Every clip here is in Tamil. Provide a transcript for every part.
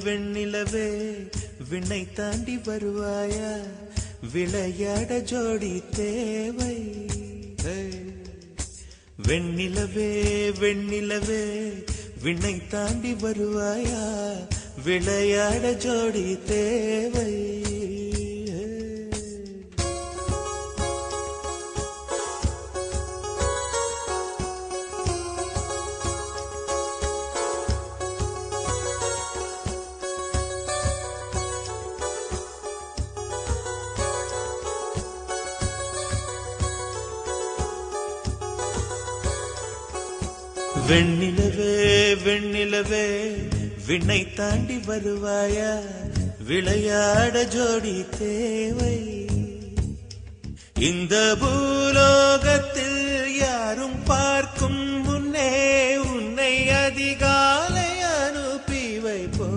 வெண்ணிலவே விண்ணை தாண்டி வருவாயா விளையாட ஜோடி தேவை வெண்ணிலவே வெண்ணிலவே விண்ணை தாண்டி வருவாயா விளையாட ஜோடி தேவை வெண்ணிலவே வெண்ணிலவே விண்ணை தாண்டி வருவாயா விளையாட ஜோடி தேவை இந்த பூலோகத்தில் யாரும் பார்க்கும் முன்னே உன்னை அதிகாலை அனுப்பி வைப்போ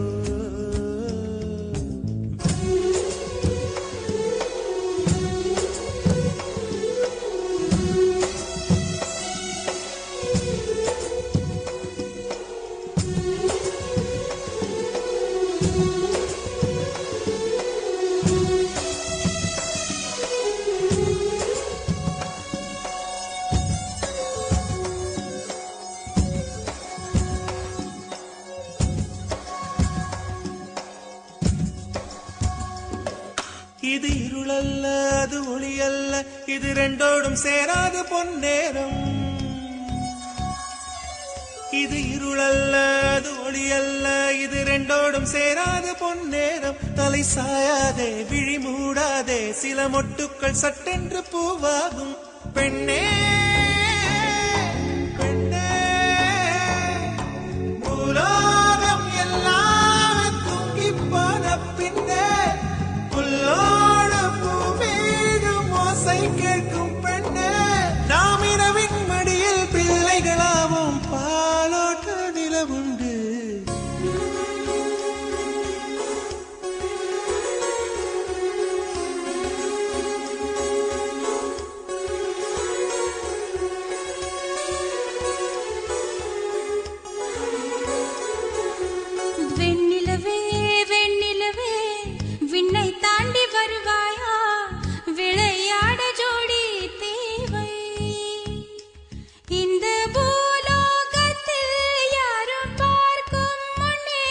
இது இருளல்ல அது ஒளியல்ல இது ரெண்டோடும் சேராது பொன்னேரம் இது இருளல்ல அது ஒளியல்ல இது ரெண்டோடும் சேராது பொன்னேரம் தலை சாயாதே விழி மூடாதே சில மொட்டுக்கள் சட்டென்று பூவாகும் பெண்ணே பெண்ணே பூலோகம் எல்லாம் தூங்கி போன பின்னே கேட்கும் பெண்ணே நாம் இரவின் மடியில் பிள்ளைகளாவும் பாலோட்ட நிலவுண்டு வெண்ணிலவே வெண்ணிலவே விண்ணை தாண்டி வருவாயா விளையாட ஜோடி தேவை இந்த பூலோகத்தில் யாரும் பார்க்கும் முன்னே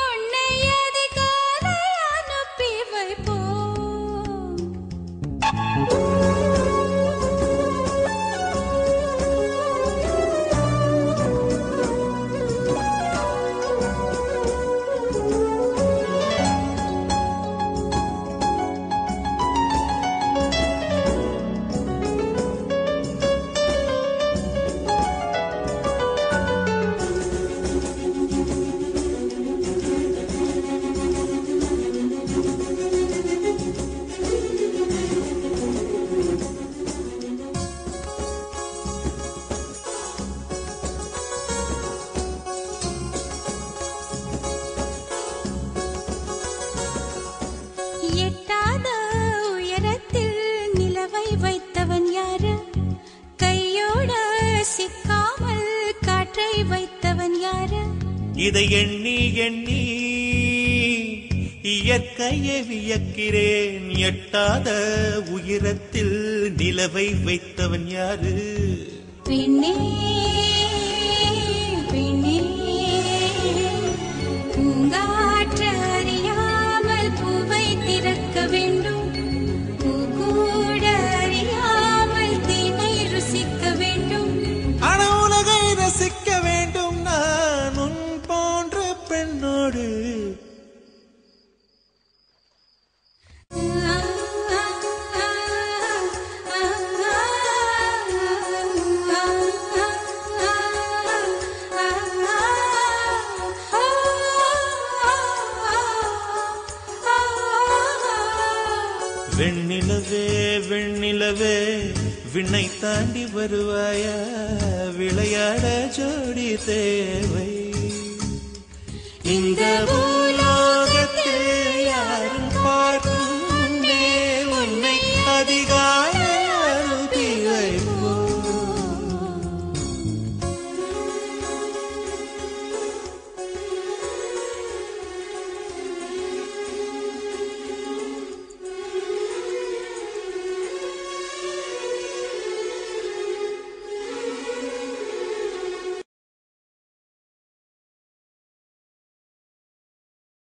உன்னை அதிகாலை அனுப்பி வைப்போம் எட்டாத உயரத்தில் நிலவை வைத்தவன் யாரு கையோட சிக்காமல் காற்றை வைத்தவன் யாரு இதை எண்ணி எண்ணி இயற்கையை வியக்கிறேன் எட்டாத உயரத்தில் நிலவை வைத்தவன் யாரு பெண்ணே பெண்ணே பூங்காற்று அறியாமல் பூவை திறக்க வேண்டும் பூக்கூட அறியாமல் தீனை ருசிக்க வேண்டும் ஆன உலகை ரசிக்க வேண்டும் நான் உன் போன்ற பெண்ணோடு வெண்ணிலவே வெண்ணிலவே விண்ணை தாண்டி வருவாயா விளையாட ஜோடி தேவை இந்த